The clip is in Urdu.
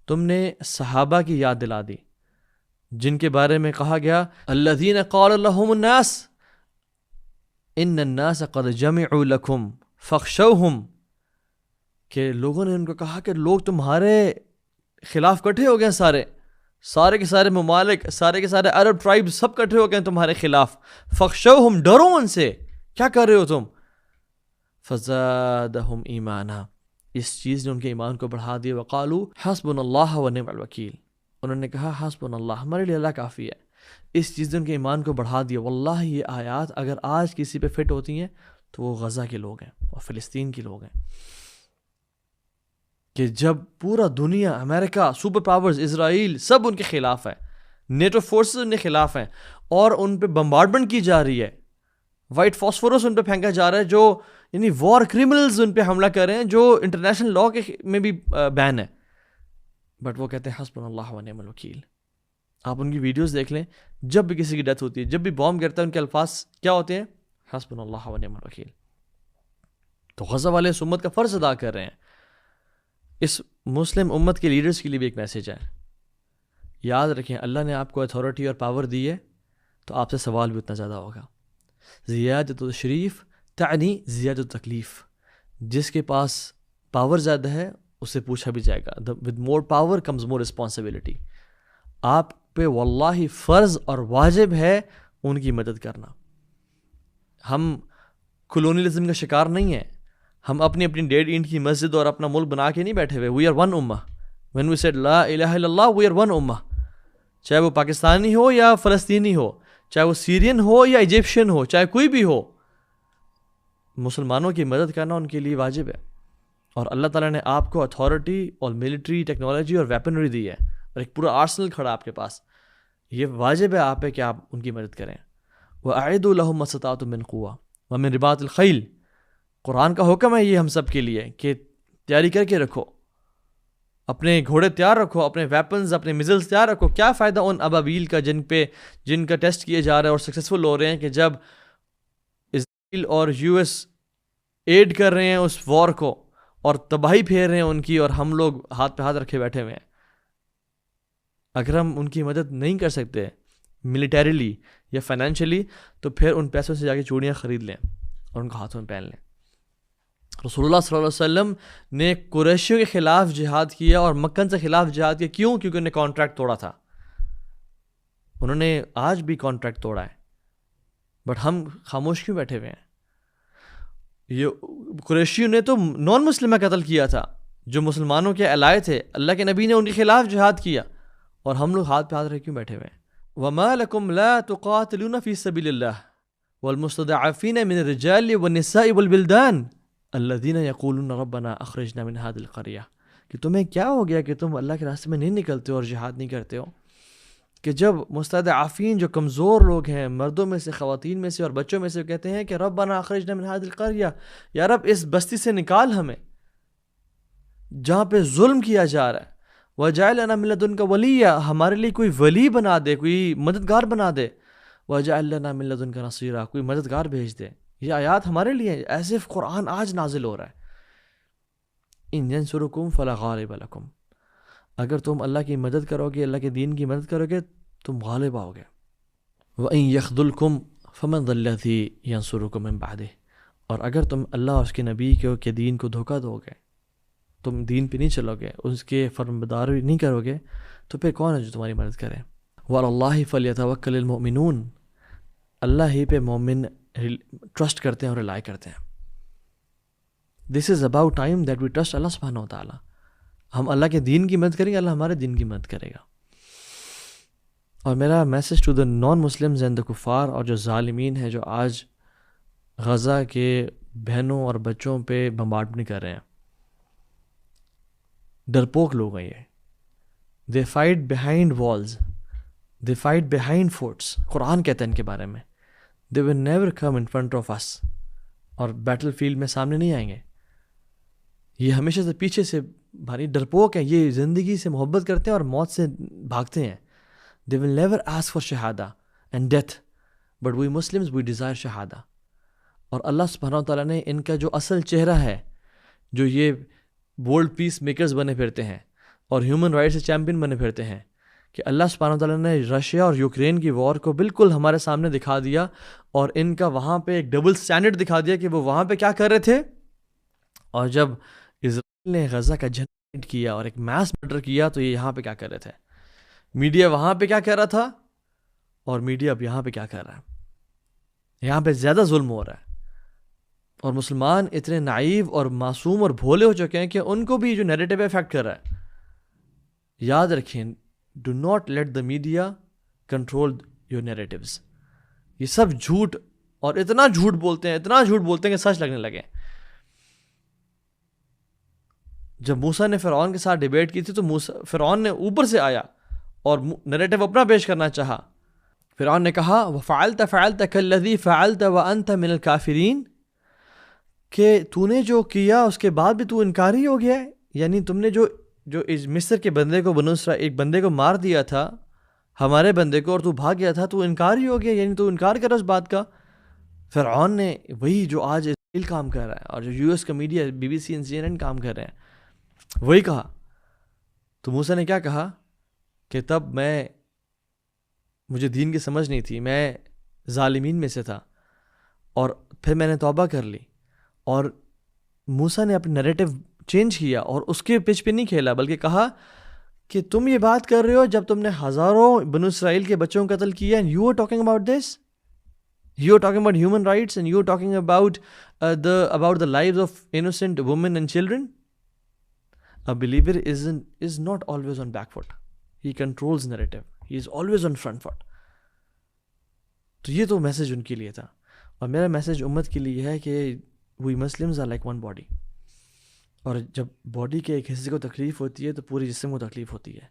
تم نے صحابہ کی یاد دلا دی جن کے بارے میں کہا گیا الذین قال لهم الناس ان الناس قد جمعوا لكم فاخشوهم، کہ لوگوں نے ان کو کہا کہ لوگ تمہارے خلاف کٹھے ہو گئے، سارے کے سارے ممالک، سارے کے سارے عرب ٹرائب سب کٹھے ہو گئے تمہارے خلاف، فخشوہم، ڈرو ان سے، کیا کر رہے ہو تم؟ فزادہم ایمانا، اس چیز نے ان کے ایمان کو بڑھا دیا، وقالو حسبنا اللہ ونعم الوکیل، انہوں نے کہا حسبنا اللہ، ہمارے لیے اللہ کافی ہے۔ اس چیز نے ان کے ایمان کو بڑھا دیا۔ واللہ یہ آیات اگر آج کسی پہ فٹ ہوتی ہیں تو وہ غزہ کے لوگ ہیں اور فلسطین کے لوگ ہیں، کہ جب پورا دنیا، امریکہ، سپر پاورز، اسرائیل سب ان کے خلاف ہے، نیٹو فورسز ان کے خلاف ہیں، اور ان پہ بمبارڈمنٹ کی جا رہی ہے، وائٹ فاسفورس ان پہ پھینکا جا رہا ہے، جو یعنی وار کرمنلز ان پہ حملہ کر رہے ہیں، جو انٹرنیشنل لاء کے میں بھی بین ہے، بٹ وہ کہتے ہیں حسبنا اللہ ونعم الوکیل۔ آپ ان کی ویڈیوز دیکھ لیں، جب بھی کسی کی ڈیتھ ہوتی ہے، جب بھی بام گرتا ہے، ان کے الفاظ کیا ہوتے ہیں؟ حسبنا اللہ ونعم الوکیل۔ تو غزہ والے اس امت کا فرض ادا کر رہے ہیں۔ اس مسلم امت کے لیڈرز کے لیے بھی ایک میسیج ہے، یاد رکھیں اللہ نے آپ کو اتھارٹی اور پاور دی ہے تو آپ سے سوال بھی اتنا زیادہ ہوگا۔ زیادت تشریف تعنی زیادت تکلیف، جس کے پاس پاور زیادہ ہے اس سے پوچھا بھی جائے گا۔ With more power comes more responsibility. آپ پہ واللہ فرض اور واجب ہے ان کی مدد کرنا۔ ہم کلونیلزم کا شکار نہیں ہیں، ہم اپنی ڈیڈ اینٹ کی مسجد اور اپنا ملک بنا کے نہیں بیٹھے ہوئے۔ وی آر ون امہ، وین وی سیڈ لا الہ الا اللہ وی آر ون امہ، چاہے وہ پاکستانی ہو یا فلسطینی ہو، چاہے وہ سیرین ہو یا ایجپشین ہو، چاہے کوئی بھی ہو، مسلمانوں کی مدد کرنا ان کے لیے واجب ہے۔ اور اللہ تعالیٰ نے آپ کو اتھارٹی اور ملٹری ٹیکنالوجی اور ویپنری دی ہے، اور ایک پورا آرسنل کھڑا آپ کے پاس، یہ واجب ہے آپ پہ کہ آپ ان کی مدد کریں۔ وَأَعِدُوا لَهُمْ مَا اسْتَطَعْتُم مِّن قُوَّةٍ وَمِن رِبَاطِ الْخَيْلِ، قرآن کا حکم ہے یہ ہم سب کے لیے کہ تیاری کر کے رکھو، اپنے گھوڑے تیار رکھو، اپنے ویپنز، اپنے میزلز تیار رکھو۔ کیا فائدہ ان ابابیل کا جن کا ٹیسٹ کیے جا رہے ہیں اور سکسیسفل ہو رہے ہیں، کہ جب اسرائیل اور یو ایس ایڈ کر رہے ہیں اس وار کو اور تباہی پھیر رہے ہیں ان کی، اور ہم لوگ ہاتھ پہ ہاتھ رکھے بیٹھے ہوئے ہیں۔ اگر ہم ان کی مدد نہیں کر سکتے ملیٹریلی یا فائنینشلی، تو پھر ان پیسوں سے جا کے چوڑیاں خرید لیں اور ان کو ہاتھوں میں پہن لیں۔ رسول اللہ صلی اللہ علیہ وسلم نے قریشیوں کے خلاف جہاد کیا اور مکن سے خلاف جہاد کیا، کیوں؟ کیونکہ انہوں نے کانٹریکٹ توڑا تھا۔ انہوں نے آج بھی کانٹریکٹ توڑا ہے، بٹ ہم خاموش کیوں بیٹھے ہوئے ہیں؟ یہ قریشیوں نے تو نان مسلمہ قتل کیا تھا جو مسلمانوں کے الائے تھے، اللہ کے نبی نے ان کے خلاف جہاد کیا، اور ہم لوگ ہاتھ پہ ہاتھ رکھ کیوں بیٹھے ہوئے ہیں؟ وَمَا لَكُمْ لَا تُقَاتِلُونَ فِي سَبِيلِ اللَّهِ وَالْمُسْتَضْعَفِينَ مِنَ الرِّجَالِ وَالنِّسَاءِ وَالْوِلْدَانِ الَّذِينَ يَقُولُونَ رَبَّنَا أَخْرِجْنَا مِنْ هَذِهِ الْقَرْيَةِ، کہ تمہیں کیا ہو گیا کہ تم اللہ کے راستے میں نہیں نکلتے ہو اور جہاد نہیں کرتے ہو؟ کہ جب مستضعفین، جو کمزور لوگ ہیں، مردوں میں سے، خواتین میں سے اور بچوں میں سے، کہتے ہیں کہ ربنا اخرجنا من هذه القرية، یا رب اس بستی سے نکال ہمیں جہاں پہ ظلم کیا جا رہا ہے، وجعل لنا من لدنک ولیا، ہمارے لیے کوئی ولی بنا دے، کوئی مددگار بنا دے، وجعل لنا من لدنک نصیرا، کوئی مددگار بھیج دے۔ یہ آیات ہمارے لیے ہیں، ایسے قرآن آج نازل ہو رہا ہے۔ ان ینصرکم فلا غالب لکم، اگر تم اللہ کی مدد کرو گے، اللہ کے دین کی مدد کرو گے، تم غالب آؤ گے۔ وَإِن يَخْذُلْكُمْ فَمَنْ ذَا الَّذِي يَنصُرُكُم مِّن بَعْدِهِ، اور اگر تم اللہ اور اس کے نبی کے دین کو دھوکہ دو گے، تم دین پہ نہیں چلو گے، اس کے فرمانبرداری نہیں کرو گے، تو پھر کون ہے جو تمہاری مدد کرے؟ وَعَلَى اللَّهِ فَلْيَتَوَكَّلِ الْمُؤْمِنُونَ، اللہ ہی پہ مومن ٹرسٹ کرتے ہیں اور ریلائی کرتے ہیں۔ This is about time that we trust اللہ سبحانہ و تعالیٰ۔ ہم اللہ کے دین کی مدد کریں گے، اللہ ہمارے دین کی مدد کرے گا۔ اور میرا message to the non Muslims and the کفار، اور جو ظالمین ہیں جو آج غزہ کے بہنوں اور بچوں پہ بمبارڈمنٹ کر رہے ہیں، ڈرپوک لوگ ہیں یہ، they fight behind walls, they fight behind forts. قرآن کہتا ہے ان کے بارے میں they will never come in front of us, اور بیٹل فیلڈ میں سامنے نہیں آئیں گے، یہ ہمیشہ سے پیچھے سے بھاری ڈرپوک ہیں، یہ زندگی سے محبت کرتے ہیں اور موت سے بھاگتے ہیں۔ They will never ask for shahada and death, but we Muslims, we desire shahada۔ اور اللہ سبحانہ و تعالیٰ نے ان کا جو اصل چہرہ ہے، جو یہ ورلڈ پیس میکرز بنے پھرتے ہیں، اور ہیومن رائٹس کے چیمپئن بنے پھرتے ہیں کہ اللہ سبحانہ وتعالیٰ نے رشیا اور یوکرین کی وار کو بالکل ہمارے سامنے دکھا دیا اور ان کا وہاں پہ ایک ڈبل سٹینڈرڈ دکھا دیا کہ وہ وہاں پہ کیا کر رہے تھے، اور جب اسرائیل نے غزہ کا جنریٹ کیا اور ایک میس مرڈر کیا تو یہ یہاں پہ کیا کر رہے تھے. میڈیا وہاں پہ کیا کر رہا تھا اور میڈیا اب یہاں پہ کیا کر رہا ہے. یہاں پہ زیادہ ظلم ہو رہا ہے اور مسلمان اتنے نائیو اور معصوم اور بھولے ہو چکے ہیں کہ ان کو بھی جو نیریٹو افیکٹ کر رہا ہے. یاد رکھیں، do not let the media control your narratives. یہ سب جھوٹ اور اتنا جھوٹ بولتے ہیں، اتنا جھوٹ بولتے ہیں کہ سچ لگنے لگے. جب موسیٰ نے فرعون کے ساتھ ڈیبیٹ کی تھی تو فرعون نے اوپر سے آیا اور نیریٹو اپنا پیش کرنا چاہا. فرعون نے کہا وَفَعَلْتَ فَعَلْتَ كَالَّذِي فَعَلْتَ وَأَنْتَ مِنَ الْكَافِرِينَ، کہ تو نے جو کیا اس کے بعد بھی تو انکاری ہو گیا ہے. یعنی تم نے جو مصر کے بندے کو بنو اسرائیل ایک بندے کو مار دیا تھا، ہمارے بندے کو، اور تو بھاگ گیا تھا، تو انکاری ہو گیا، یعنی تو انکار کر اس بات کا. فرعون نے وہی جو آج اسرائیل کام کر رہا ہے اور جو یو ایس کا میڈیا BBC and CNN کام کر رہے ہیں وہی کہا. تو موسیٰ نے کیا کہا کہ تب مجھے دین کی سمجھ نہیں تھی، میں ظالمین میں سے تھا، اور پھر میں نے توبہ کر لی. اور موسیٰ نے اپنا نیریٹو چینج کیا اور اس کے پچ پہ نہیں کھیلا، بلکہ کہا کہ تم یہ بات کر رہے ہو جب تم نے ہزاروں بنو اسرائیل کے بچوں کو قتل کیا، and you are talking about this, you are talking about human rights, and you are talking about the lives of innocent women and children. A believer is not always on back foot. He controls narrative. He is always on front foot. تو یہ تو میسج ان کے لیے تھا، اور میرا میسج امت کے لیے ہے کہ we Muslims are like one body. اور جب باڈی کے ایک حصے کو تکلیف ہوتی ہے تو پورے جسم کو تکلیف ہوتی ہے.